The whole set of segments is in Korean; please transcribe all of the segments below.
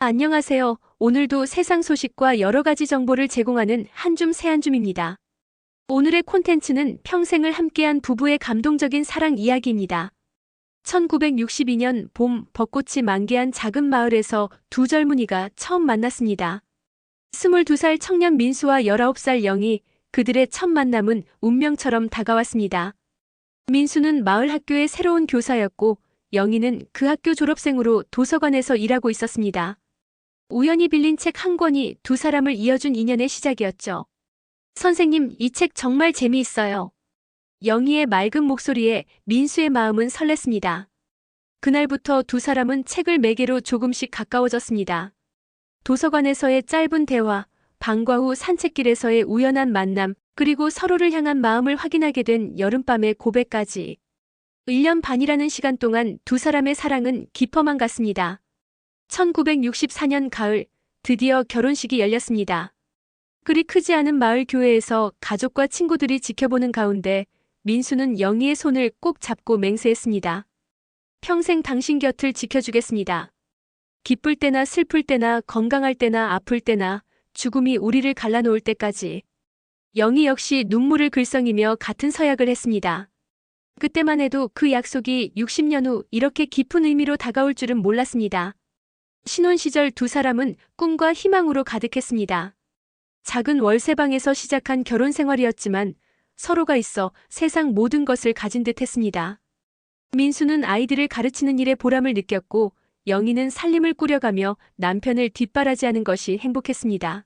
안녕하세요. 오늘도 세상 소식과 여러 가지 정보를 제공하는 한줌 새한줌입니다. 오늘의 콘텐츠는 평생을 함께한 부부의 감동적인 사랑 이야기입니다. 1962년 봄 벚꽃이 만개한 작은 마을에서 두 젊은이가 처음 만났습니다. 22살 청년 민수와 19살 영희, 그들의 첫 만남은 운명처럼 다가왔습니다. 민수는 마을 학교의 새로운 교사였고 영희는 그 학교 졸업생으로 도서관에서 일하고 있었습니다. 우연히 빌린 책 한 권이 두 사람을 이어준 인연의 시작이었죠. 선생님, 이 책 정말 재미있어요. 영희의 맑은 목소리에 민수의 마음은 설렜습니다. 그날부터 두 사람은 책을 매개로 조금씩 가까워졌습니다. 도서관에서의 짧은 대화, 방과 후 산책길에서의 우연한 만남, 그리고 서로를 향한 마음을 확인하게 된 여름밤의 고백까지. 1년 반이라는 시간 동안 두 사람의 사랑은 깊어만 갔습니다. 1964년 가을, 드디어 결혼식이 열렸습니다. 그리 크지 않은 마을 교회에서 가족과 친구들이 지켜보는 가운데 민수는 영희의 손을 꼭 잡고 맹세했습니다. 평생 당신 곁을 지켜주겠습니다. 기쁠 때나 슬플 때나 건강할 때나 아플 때나 죽음이 우리를 갈라놓을 때까지. 영희 역시 눈물을 글썽이며 같은 서약을 했습니다. 그때만 해도 그 약속이 60년 후 이렇게 깊은 의미로 다가올 줄은 몰랐습니다. 신혼 시절 두 사람은 꿈과 희망으로 가득했습니다. 작은 월세방에서 시작한 결혼 생활이었지만 서로가 있어 세상 모든 것을 가진 듯 했습니다. 민수는 아이들을 가르치는 일에 보람을 느꼈고 영희는 살림을 꾸려가며 남편을 뒷바라지하는 것이 행복했습니다.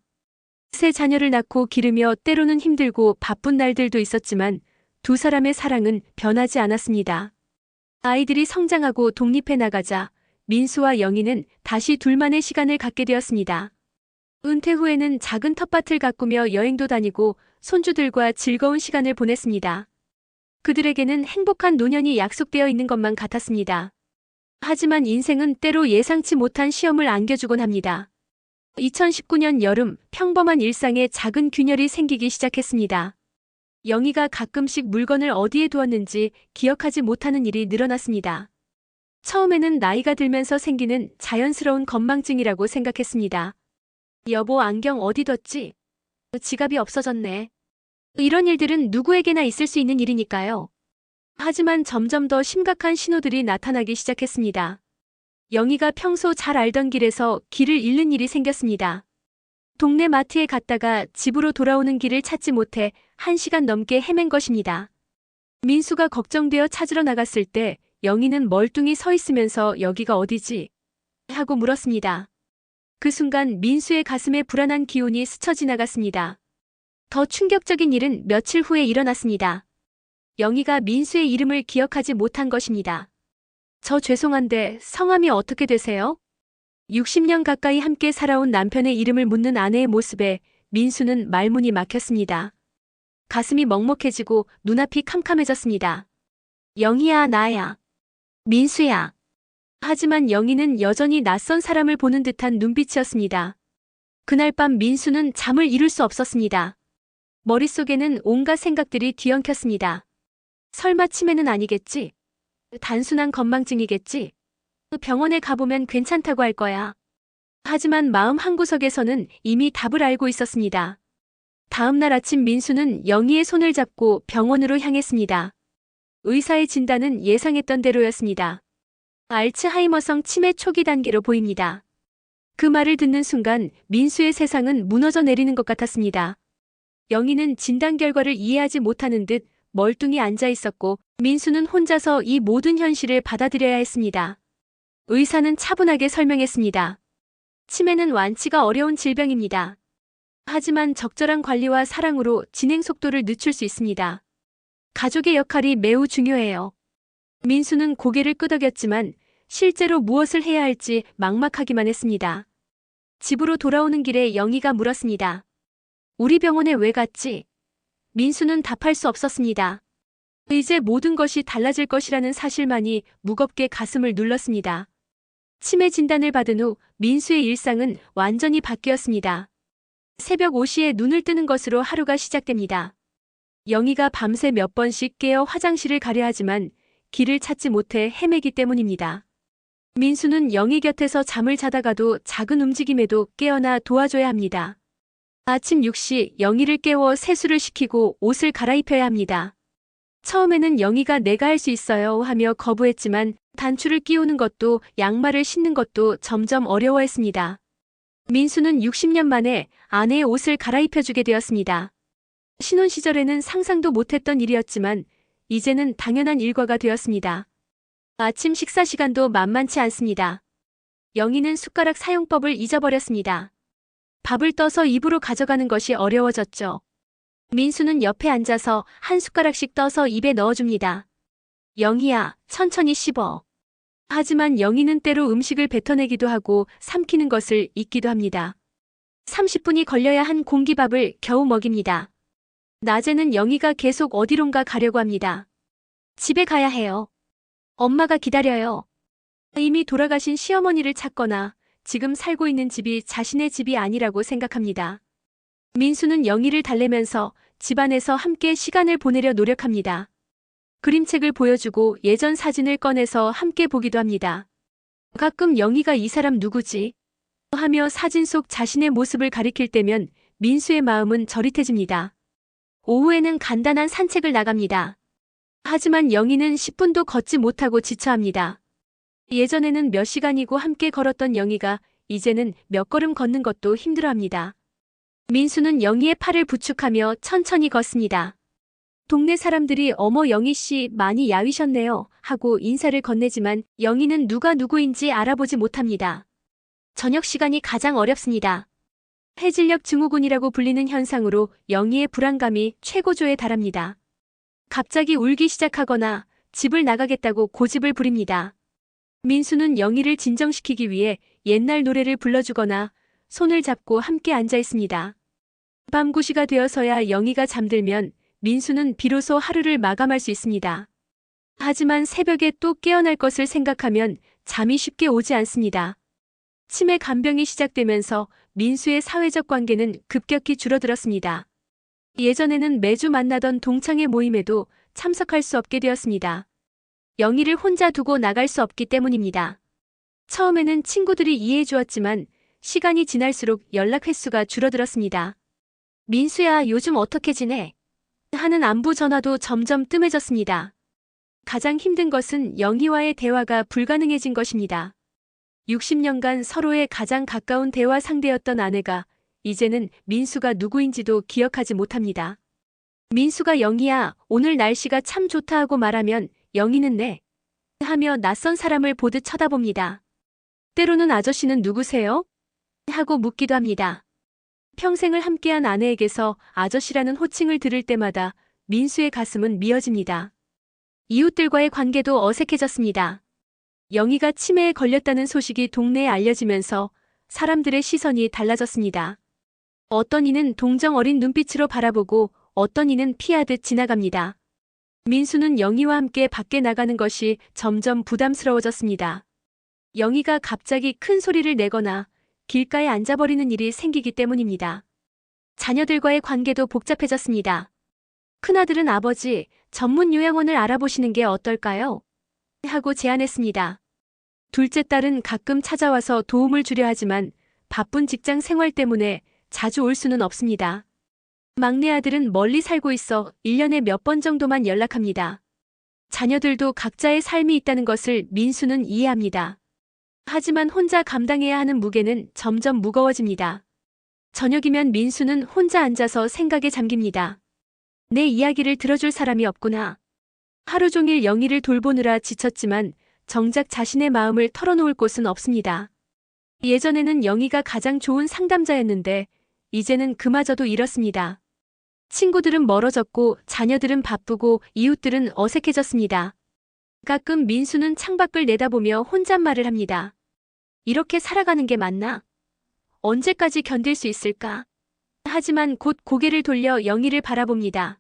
세 자녀를 낳고 기르며 때로는 힘들고 바쁜 날들도 있었지만 두 사람의 사랑은 변하지 않았습니다. 아이들이 성장하고 독립해 나가자 민수와 영희는 다시 둘만의 시간을 갖게 되었습니다. 은퇴 후에는 작은 텃밭을 가꾸며 여행도 다니고 손주들과 즐거운 시간을 보냈습니다. 그들에게는 행복한 노년이 약속되어 있는 것만 같았습니다. 하지만 인생은 때로 예상치 못한 시험을 안겨주곤 합니다. 2019년 여름, 평범한 일상에 작은 균열이 생기기 시작했습니다. 영희가 가끔씩 물건을 어디에 두었는지 기억하지 못하는 일이 늘어났습니다. 처음에는 나이가 들면서 생기는 자연스러운 건망증이라고 생각했습니다. 여보, 안경 어디 뒀지? 지갑이 없어졌네. 이런 일들은 누구에게나 있을 수 있는 일이니까요. 하지만 점점 더 심각한 신호들이 나타나기 시작했습니다. 영희가 평소 잘 알던 길에서 길을 잃는 일이 생겼습니다. 동네 마트에 갔다가 집으로 돌아오는 길을 찾지 못해 1시간 넘게 헤맨 것입니다. 민수가 걱정되어 찾으러 나갔을 때 영희는 멀뚱히 서 있으면서 여기가 어디지? 하고 물었습니다. 그 순간 민수의 가슴에 불안한 기운이 스쳐 지나갔습니다. 더 충격적인 일은 며칠 후에 일어났습니다. 영희가 민수의 이름을 기억하지 못한 것입니다. 저 죄송한데 성함이 어떻게 되세요? 60년 가까이 함께 살아온 남편의 이름을 묻는 아내의 모습에 민수는 말문이 막혔습니다. 가슴이 먹먹해지고 눈앞이 캄캄해졌습니다. 영희야, 나야. 민수야. 하지만 영희는 여전히 낯선 사람을 보는 듯한 눈빛이었습니다. 그날 밤 민수는 잠을 이룰 수 없었습니다. 머릿속에는 온갖 생각들이 뒤엉켰습니다. 설마 치매는 아니겠지? 단순한 건망증이겠지? 병원에 가보면 괜찮다고 할 거야. 하지만 마음 한구석에서는 이미 답을 알고 있었습니다. 다음 날 아침 민수는 영희의 손을 잡고 병원으로 향했습니다. 의사의 진단은 예상했던 대로였습니다. 알츠하이머성 치매 초기 단계로 보입니다. 그 말을 듣는 순간 민수의 세상은 무너져 내리는 것 같았습니다. 영희는 진단 결과를 이해하지 못하는 듯 멀뚱히 앉아 있었고 민수는 혼자서 이 모든 현실을 받아들여야 했습니다. 의사는 차분하게 설명했습니다. 치매는 완치가 어려운 질병입니다. 하지만 적절한 관리와 사랑으로 진행 속도를 늦출 수 있습니다. 가족의 역할이 매우 중요해요. 민수는 고개를 끄덕였지만 실제로 무엇을 해야 할지 막막하기만 했습니다. 집으로 돌아오는 길에 영희가 물었습니다. 우리 병원에 왜 갔지? 민수는 답할 수 없었습니다. 이제 모든 것이 달라질 것이라는 사실만이 무겁게 가슴을 눌렀습니다. 치매 진단을 받은 후 민수의 일상은 완전히 바뀌었습니다. 새벽 5시에 눈을 뜨는 것으로 하루가 시작됩니다. 영희가 밤새 몇 번씩 깨어 화장실을 가려 하지만 길을 찾지 못해 헤매기 때문입니다. 민수는 영희 곁에서 잠을 자다가도 작은 움직임에도 깨어나 도와줘야 합니다. 아침 6시 영희를 깨워 세수를 시키고 옷을 갈아입혀야 합니다. 처음에는 영희가 내가 할 수 있어요 하며 거부했지만 단추를 끼우는 것도 양말을 신는 것도 점점 어려워했습니다. 민수는 60년 만에 아내의 옷을 갈아입혀주게 되었습니다. 신혼 시절에는 상상도 못했던 일이었지만 이제는 당연한 일과가 되었습니다. 아침 식사 시간도 만만치 않습니다. 영희는 숟가락 사용법을 잊어버렸습니다. 밥을 떠서 입으로 가져가는 것이 어려워졌죠. 민수는 옆에 앉아서 한 숟가락씩 떠서 입에 넣어줍니다. 영희야, 천천히 씹어. 하지만 영희는 때로 음식을 뱉어내기도 하고 삼키는 것을 잊기도 합니다. 30분이 걸려야 한 공기밥을 겨우 먹입니다. 낮에는 영희가 계속 어디론가 가려고 합니다. 집에 가야 해요. 엄마가 기다려요. 이미 돌아가신 시어머니를 찾거나 지금 살고 있는 집이 자신의 집이 아니라고 생각합니다. 민수는 영희를 달래면서 집안에서 함께 시간을 보내려 노력합니다. 그림책을 보여주고 예전 사진을 꺼내서 함께 보기도 합니다. 가끔 영희가 이 사람 누구지? 하며 사진 속 자신의 모습을 가리킬 때면 민수의 마음은 저릿해집니다. 오후에는 간단한 산책을 나갑니다. 하지만 영희는 10분도 걷지 못하고 지쳐합니다. 예전에는 몇 시간이고 함께 걸었던 영희가 이제는 몇 걸음 걷는 것도 힘들어합니다. 민수는 영희의 팔을 부축하며 천천히 걷습니다. 동네 사람들이 어머 영희 씨 많이 야위셨네요 하고 인사를 건네지만 영희는 누가 누구인지 알아보지 못합니다. 저녁 시간이 가장 어렵습니다. 해질녘 증후군이라고 불리는 현상으로 영희의 불안감이 최고조에 달합니다. 갑자기 울기 시작하거나 집을 나가겠다고 고집을 부립니다. 민수는 영희를 진정시키기 위해 옛날 노래를 불러주거나 손을 잡고 함께 앉아 있습니다. 밤 9시가 되어서야 영희가 잠들면 민수는 비로소 하루를 마감할 수 있습니다. 하지만 새벽에 또 깨어날 것을 생각하면 잠이 쉽게 오지 않습니다. 치매 간병이 시작되면서 민수의 사회적 관계는 급격히 줄어들었습니다. 예전에는 매주 만나던 동창회 모임에도 참석할 수 없게 되었습니다. 영희를 혼자 두고 나갈 수 없기 때문입니다. 처음에는 친구들이 이해해 주었지만 시간이 지날수록 연락 횟수가 줄어들었습니다. 민수야, 요즘 어떻게 지내? 하는 안부 전화도 점점 뜸해졌습니다. 가장 힘든 것은 영희와의 대화가 불가능해진 것입니다. 60년간 서로의 가장 가까운 대화 상대였던 아내가 이제는 민수가 누구인지도 기억하지 못합니다. 민수가 영희야, 오늘 날씨가 참 좋다 하고 말하면 영희는 네 하며 낯선 사람을 보듯 쳐다봅니다. 때로는 아저씨는 누구세요? 하고 묻기도 합니다. 평생을 함께한 아내에게서 아저씨라는 호칭을 들을 때마다 민수의 가슴은 미어집니다. 이웃들과의 관계도 어색해졌습니다. 영희가 치매에 걸렸다는 소식이 동네에 알려지면서 사람들의 시선이 달라졌습니다. 어떤 이는 동정 어린 눈빛으로 바라보고 어떤 이는 피하듯 지나갑니다. 민수는 영희와 함께 밖에 나가는 것이 점점 부담스러워졌습니다. 영희가 갑자기 큰 소리를 내거나 길가에 앉아버리는 일이 생기기 때문입니다. 자녀들과의 관계도 복잡해졌습니다. 큰아들은 아버지, 전문 요양원을 알아보시는 게 어떨까요? 하고 제안했습니다. 둘째 딸은 가끔 찾아와서 도움을 주려 하지만 바쁜 직장 생활 때문에 자주 올 수는 없습니다. 막내 아들은 멀리 살고 있어 1년에 몇 번 정도만 연락합니다. 자녀들도 각자의 삶이 있다는 것을 민수는 이해합니다. 하지만 혼자 감당해야 하는 무게는 점점 무거워집니다. 저녁이면 민수는 혼자 앉아서 생각에 잠깁니다. 내 이야기를 들어줄 사람이 없구나. 하루 종일 영희를 돌보느라 지쳤지만 정작 자신의 마음을 털어놓을 곳은 없습니다. 예전에는 영희가 가장 좋은 상담자였는데 이제는 그마저도 잃었습니다. 친구들은 멀어졌고 자녀들은 바쁘고 이웃들은 어색해졌습니다. 가끔 민수는 창밖을 내다보며 혼잣말을 합니다. 이렇게 살아가는 게 맞나? 언제까지 견딜 수 있을까? 하지만 곧 고개를 돌려 영희를 바라봅니다.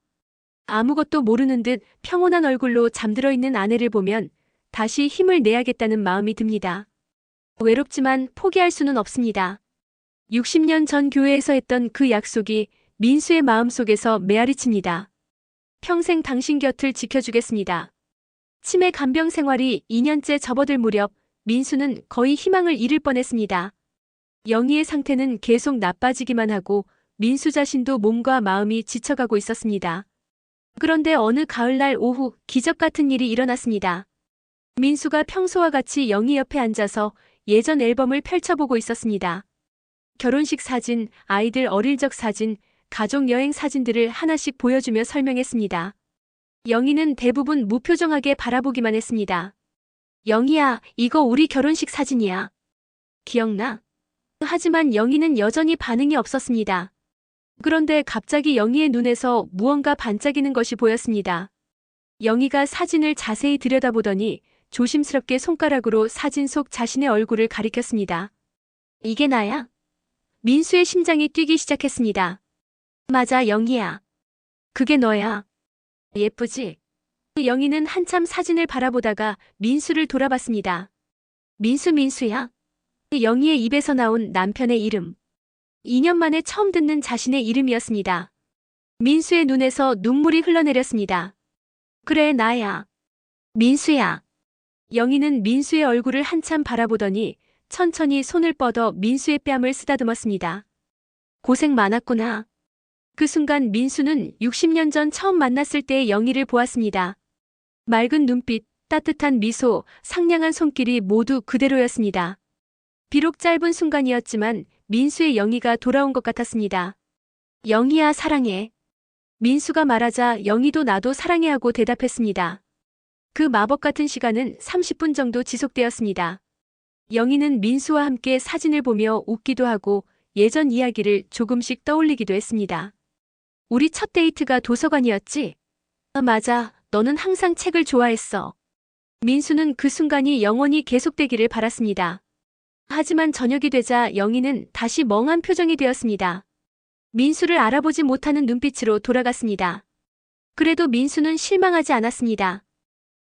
아무것도 모르는 듯 평온한 얼굴로 잠들어 있는 아내를 보면 다시 힘을 내야겠다는 마음이 듭니다. 외롭지만 포기할 수는 없습니다. 60년 전 교회에서 했던 그 약속이 민수의 마음속에서 메아리칩니다. 평생 당신 곁을 지켜주겠습니다. 치매 간병 생활이 2년째 접어들 무렵 민수는 거의 희망을 잃을 뻔했습니다. 영희의 상태는 계속 나빠지기만 하고 민수 자신도 몸과 마음이 지쳐가고 있었습니다. 그런데 어느 가을날 오후 기적 같은 일이 일어났습니다. 민수가 평소와 같이 영희 옆에 앉아서 예전 앨범을 펼쳐보고 있었습니다. 결혼식 사진, 아이들 어릴 적 사진, 가족 여행 사진들을 하나씩 보여주며 설명했습니다. 영희는 대부분 무표정하게 바라보기만 했습니다. 영희야, 이거 우리 결혼식 사진이야. 기억나? 하지만 영희는 여전히 반응이 없었습니다. 그런데 갑자기 영희의 눈에서 무언가 반짝이는 것이 보였습니다. 영희가 사진을 자세히 들여다보더니 조심스럽게 손가락으로 사진 속 자신의 얼굴을 가리켰습니다. 이게 나야? 민수의 심장이 뛰기 시작했습니다. 맞아, 영희야. 그게 너야. 예쁘지? 영희는 한참 사진을 바라보다가 민수를 돌아봤습니다. 민수야? 영희의 입에서 나온 남편의 이름. 2년 만에 처음 듣는 자신의 이름이었습니다. 민수의 눈에서 눈물이 흘러내렸습니다. 그래, 나야. 민수야. 영희는 민수의 얼굴을 한참 바라보더니 천천히 손을 뻗어 민수의 뺨을 쓰다듬었습니다. 고생 많았구나. 그 순간 민수는 60년 전 처음 만났을 때의 영희를 보았습니다. 맑은 눈빛, 따뜻한 미소, 상냥한 손길이 모두 그대로였습니다. 비록 짧은 순간이었지만 민수의 영희가 돌아온 것 같았습니다. 영희야, 사랑해. 민수가 말하자 영희도 나도 사랑해 하고 대답했습니다. 그 마법 같은 시간은 30분 정도 지속되었습니다. 영희는 민수와 함께 사진을 보며 웃기도 하고 예전 이야기를 조금씩 떠올리기도 했습니다. 우리 첫 데이트가 도서관이었지? 맞아, 너는 항상 책을 좋아했어. 민수는 그 순간이 영원히 계속되기를 바랐습니다. 하지만 저녁이 되자 영희는 다시 멍한 표정이 되었습니다. 민수를 알아보지 못하는 눈빛으로 돌아갔습니다. 그래도 민수는 실망하지 않았습니다.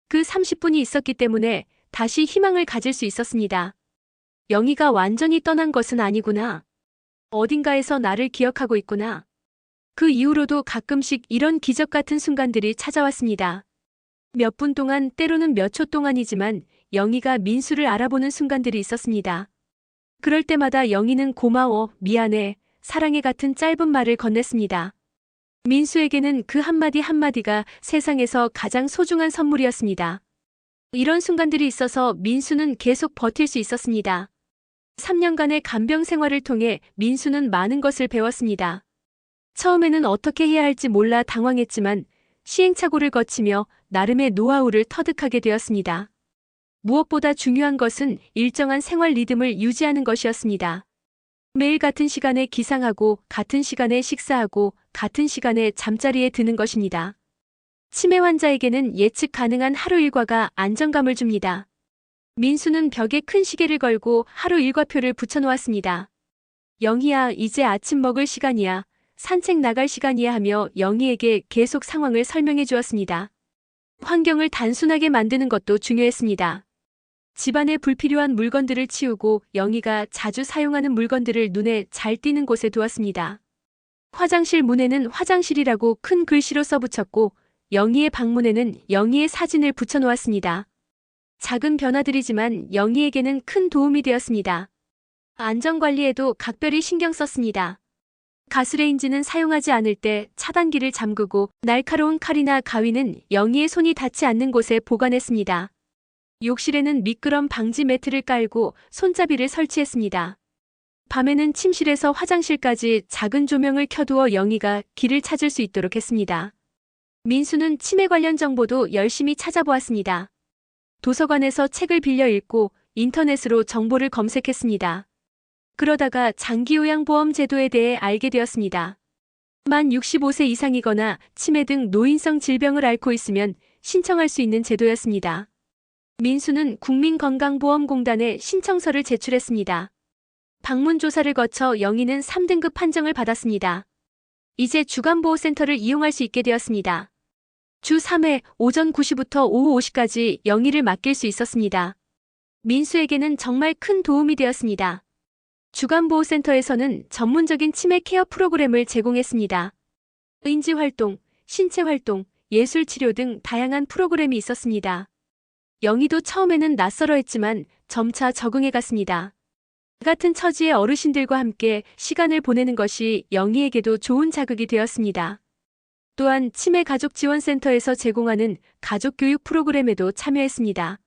그 30분이 있었기 때문에 다시 희망을 가질 수 있었습니다. 영희가 완전히 떠난 것은 아니구나. 어딘가에서 나를 기억하고 있구나. 그 이후로도 가끔씩 이런 기적 같은 순간들이 찾아왔습니다. 몇 분 동안, 때로는 몇 초 동안이지만 영희가 민수를 알아보는 순간들이 있었습니다. 그럴 때마다 영희는 고마워, 미안해, 사랑해 같은 짧은 말을 건넸습니다. 민수에게는 그 한마디 한마디가 세상에서 가장 소중한 선물이었습니다. 이런 순간들이 있어서 민수는 계속 버틸 수 있었습니다. 3년간의 간병 생활을 통해 민수는 많은 것을 배웠습니다. 처음에는 어떻게 해야 할지 몰라 당황했지만 시행착오를 거치며 나름의 노하우를 터득하게 되었습니다. 무엇보다 중요한 것은 일정한 생활 리듬을 유지하는 것이었습니다. 매일 같은 시간에 기상하고 같은 시간에 식사하고 같은 시간에 잠자리에 드는 것입니다. 치매 환자에게는 예측 가능한 하루 일과가 안정감을 줍니다. 민수는 벽에 큰 시계를 걸고 하루 일과표를 붙여놓았습니다. 영희야, 이제 아침 먹을 시간이야. 산책 나갈 시간이야 하며 영희에게 계속 상황을 설명해 주었습니다. 환경을 단순하게 만드는 것도 중요했습니다. 집안에 불필요한 물건들을 치우고 영희가 자주 사용하는 물건들을 눈에 잘 띄는 곳에 두었습니다. 화장실 문에는 화장실이라고 큰 글씨로 써붙였고 영희의 방문에는 영희의 사진을 붙여놓았습니다. 작은 변화들이지만 영희에게는 큰 도움이 되었습니다. 안전관리에도 각별히 신경 썼습니다. 가스레인지는 사용하지 않을 때 차단기를 잠그고 날카로운 칼이나 가위는 영희의 손이 닿지 않는 곳에 보관했습니다. 욕실에는 미끄럼 방지 매트를 깔고 손잡이를 설치했습니다. 밤에는 침실에서 화장실까지 작은 조명을 켜두어 영희가 길을 찾을 수 있도록 했습니다. 민수는 치매 관련 정보도 열심히 찾아보았습니다. 도서관에서 책을 빌려 읽고 인터넷으로 정보를 검색했습니다. 그러다가 장기요양보험 제도에 대해 알게 되었습니다. 만 65세 이상이거나 치매 등 노인성 질병을 앓고 있으면 신청할 수 있는 제도였습니다. 민수는 국민건강보험공단에 신청서를 제출했습니다. 방문 조사를 거쳐 영희는 3등급 판정을 받았습니다. 이제 주간보호센터를 이용할 수 있게 되었습니다. 주 3회 오전 9시부터 오후 5시까지 영희를 맡길 수 있었습니다. 민수에게는 정말 큰 도움이 되었습니다. 주간보호센터에서는 전문적인 치매 케어 프로그램을 제공했습니다. 인지활동, 신체활동, 예술치료 등 다양한 프로그램이 있었습니다. 영희도 처음에는 낯설어했지만 점차 적응해 갔습니다. 같은 처지의 어르신들과 함께 시간을 보내는 것이 영희에게도 좋은 자극이 되었습니다. 또한 치매 가족 지원센터에서 제공하는 가족 교육 프로그램에도 참여했습니다.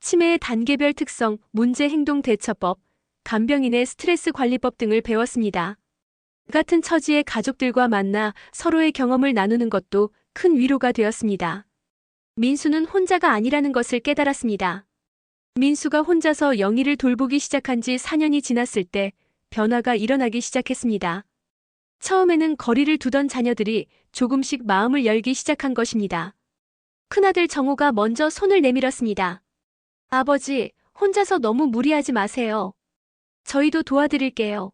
치매의 단계별 특성, 문제 행동 대처법, 간병인의 스트레스 관리법 등을 배웠습니다. 같은 처지의 가족들과 만나 서로의 경험을 나누는 것도 큰 위로가 되었습니다. 민수는 혼자가 아니라는 것을 깨달았습니다. 민수가 혼자서 영희를 돌보기 시작한 지 4년이 지났을 때 변화가 일어나기 시작했습니다. 처음에는 거리를 두던 자녀들이 조금씩 마음을 열기 시작한 것입니다. 큰아들 정호가 먼저 손을 내밀었습니다. 아버지, 혼자서 너무 무리하지 마세요. 저희도 도와드릴게요.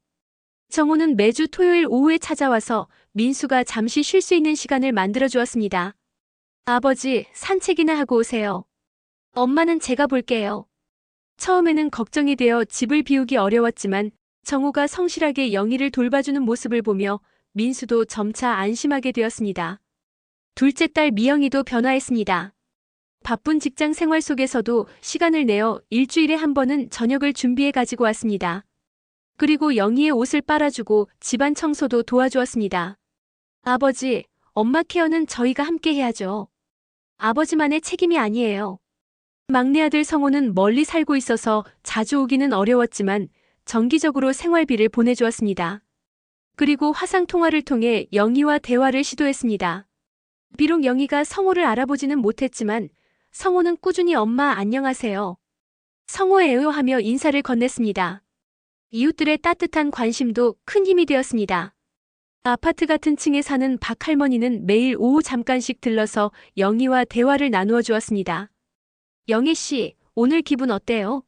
정호는 매주 토요일 오후에 찾아와서 민수가 잠시 쉴 수 있는 시간을 만들어 주었습니다. 아버지, 산책이나 하고 오세요. 엄마는 제가 볼게요. 처음에는 걱정이 되어 집을 비우기 어려웠지만 정호가 성실하게 영희를 돌봐주는 모습을 보며 민수도 점차 안심하게 되었습니다. 둘째 딸 미영이도 변화했습니다. 바쁜 직장 생활 속에서도 시간을 내어 일주일에 한 번은 저녁을 준비해 가지고 왔습니다. 그리고 영희의 옷을 빨아주고 집안 청소도 도와주었습니다. 아버지, 엄마 케어는 저희가 함께 해야죠. 아버지만의 책임이 아니에요. 막내 아들 성호는 멀리 살고 있어서 자주 오기는 어려웠지만 정기적으로 생활비를 보내주었습니다. 그리고 화상통화를 통해 영희와 대화를 시도했습니다. 비록 영희가 성호를 알아보지는 못했지만 성호는 꾸준히 엄마 안녕하세요. 성호예요 하며 인사를 건넸습니다. 이웃들의 따뜻한 관심도 큰 힘이 되었습니다. 아파트 같은 층에 사는 박 할머니는 매일 오후 잠깐씩 들러서 영희와 대화를 나누어 주었습니다. 영희 씨, 오늘 기분 어때요?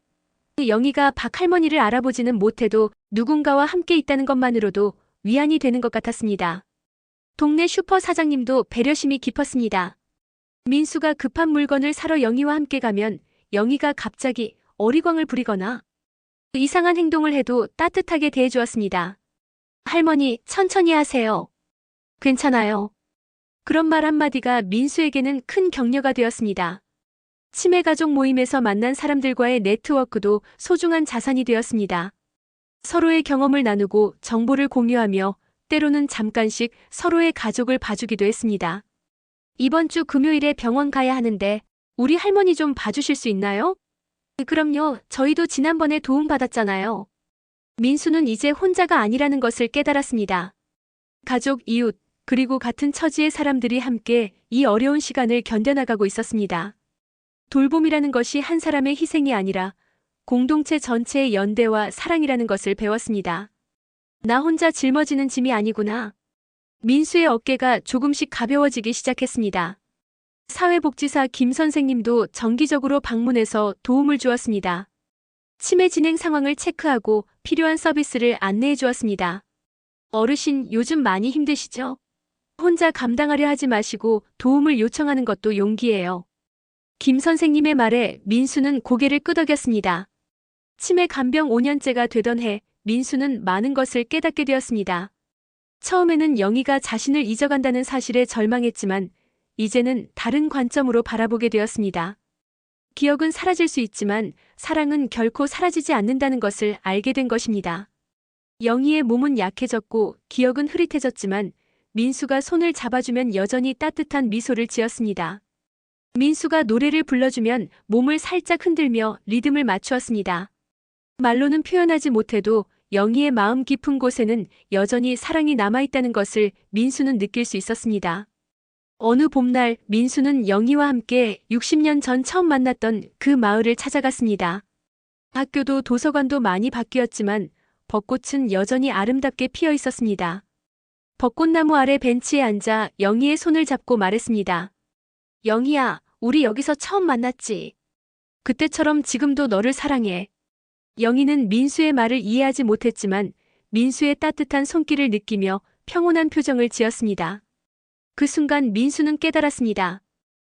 영희가 박 할머니를 알아보지는 못해도 누군가와 함께 있다는 것만으로도 위안이 되는 것 같았습니다. 동네 슈퍼 사장님도 배려심이 깊었습니다. 민수가 급한 물건을 사러 영희와 함께 가면 영희가 갑자기 어리광을 부리거나 이상한 행동을 해도 따뜻하게 대해주었습니다. 할머니, 천천히 하세요. 괜찮아요. 그런 말 한마디가 민수에게는 큰 격려가 되었습니다. 치매 가족 모임에서 만난 사람들과의 네트워크도 소중한 자산이 되었습니다. 서로의 경험을 나누고 정보를 공유하며 때로는 잠깐씩 서로의 가족을 봐주기도 했습니다. 이번 주 금요일에 병원 가야 하는데 우리 할머니 좀 봐주실 수 있나요? 그럼요. 저희도 지난번에 도움받았잖아요. 민수는 이제 혼자가 아니라는 것을 깨달았습니다. 가족, 이웃, 그리고 같은 처지의 사람들이 함께 이 어려운 시간을 견뎌나가고 있었습니다. 돌봄이라는 것이 한 사람의 희생이 아니라 공동체 전체의 연대와 사랑이라는 것을 배웠습니다. 나 혼자 짊어지는 짐이 아니구나. 민수의 어깨가 조금씩 가벼워지기 시작했습니다. 사회복지사 김 선생님도 정기적으로 방문해서 도움을 주었습니다. 치매 진행 상황을 체크하고 필요한 서비스를 안내해 주었습니다. 어르신, 요즘 많이 힘드시죠? 혼자 감당하려 하지 마시고 도움을 요청하는 것도 용기예요. 김 선생님의 말에 민수는 고개를 끄덕였습니다. 치매 간병 5년째가 되던 해 민수는 많은 것을 깨닫게 되었습니다. 처음에는 영희가 자신을 잊어간다는 사실에 절망했지만 이제는 다른 관점으로 바라보게 되었습니다. 기억은 사라질 수 있지만 사랑은 결코 사라지지 않는다는 것을 알게 된 것입니다. 영희의 몸은 약해졌고 기억은 흐릿해졌지만 민수가 손을 잡아주면 여전히 따뜻한 미소를 지었습니다. 민수가 노래를 불러주면 몸을 살짝 흔들며 리듬을 맞추었습니다. 말로는 표현하지 못해도 영희의 마음 깊은 곳에는 여전히 사랑이 남아있다는 것을 민수는 느낄 수 있었습니다. 어느 봄날 민수는 영희와 함께 60년 전 처음 만났던 그 마을을 찾아갔습니다. 학교도 도서관도 많이 바뀌었지만 벚꽃은 여전히 아름답게 피어 있었습니다. 벚꽃나무 아래 벤치에 앉아 영희의 손을 잡고 말했습니다. 영희야, 우리 여기서 처음 만났지. 그때처럼 지금도 너를 사랑해. 영희는 민수의 말을 이해하지 못했지만 민수의 따뜻한 손길을 느끼며 평온한 표정을 지었습니다. 그 순간 민수는 깨달았습니다.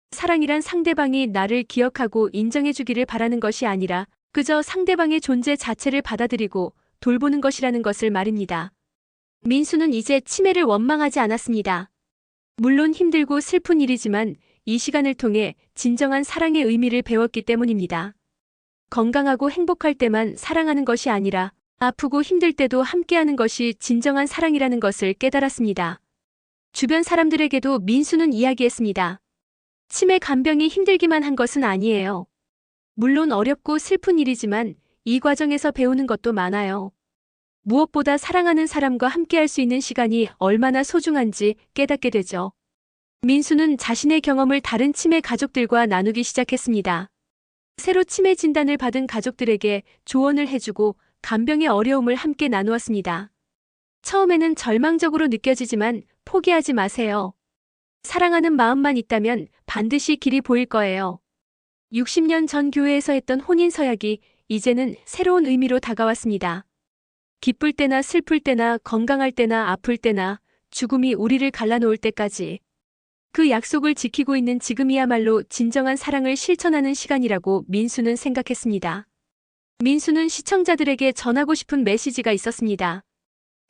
사랑이란 상대방이 나를 기억하고 인정해주기를 바라는 것이 아니라 그저 상대방의 존재 자체를 받아들이고 돌보는 것이라는 것을 말입니다. 민수는 이제 치매를 원망하지 않았습니다. 물론 힘들고 슬픈 일이지만 이 시간을 통해 진정한 사랑의 의미를 배웠기 때문입니다. 건강하고 행복할 때만 사랑하는 것이 아니라 아프고 힘들 때도 함께하는 것이 진정한 사랑이라는 것을 깨달았습니다. 주변 사람들에게도 민수는 이야기했습니다. 치매 간병이 힘들기만 한 것은 아니에요. 물론 어렵고 슬픈 일이지만 이 과정에서 배우는 것도 많아요. 무엇보다 사랑하는 사람과 함께할 수 있는 시간이 얼마나 소중한지 깨닫게 되죠. 민수는 자신의 경험을 다른 치매 가족들과 나누기 시작했습니다. 새로 치매 진단을 받은 가족들에게 조언을 해주고 간병의 어려움을 함께 나누었습니다. 처음에는 절망적으로 느껴지지만 포기하지 마세요. 사랑하는 마음만 있다면 반드시 길이 보일 거예요. 60년 전 교회에서 했던 혼인 서약이 이제는 새로운 의미로 다가왔습니다. 기쁠 때나 슬플 때나 건강할 때나 아플 때나 죽음이 우리를 갈라놓을 때까지 그 약속을 지키고 있는 지금이야말로 진정한 사랑을 실천하는 시간이라고 민수는 생각했습니다. 민수는 시청자들에게 전하고 싶은 메시지가 있었습니다.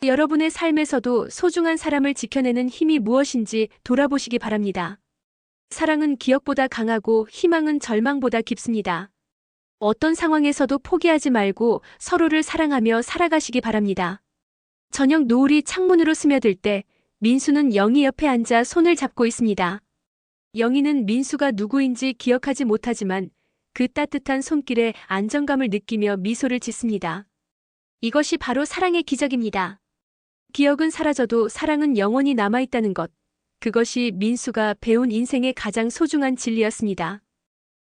여러분의 삶에서도 소중한 사람을 지켜내는 힘이 무엇인지 돌아보시기 바랍니다. 사랑은 기억보다 강하고 희망은 절망보다 깊습니다. 어떤 상황에서도 포기하지 말고 서로를 사랑하며 살아가시기 바랍니다. 저녁 노을이 창문으로 스며들 때 민수는 영희 옆에 앉아 손을 잡고 있습니다. 영희는 민수가 누구인지 기억하지 못하지만 그 따뜻한 손길에 안정감을 느끼며 미소를 짓습니다. 이것이 바로 사랑의 기적입니다. 기억은 사라져도 사랑은 영원히 남아있다는 것. 그것이 민수가 배운 인생의 가장 소중한 진리였습니다.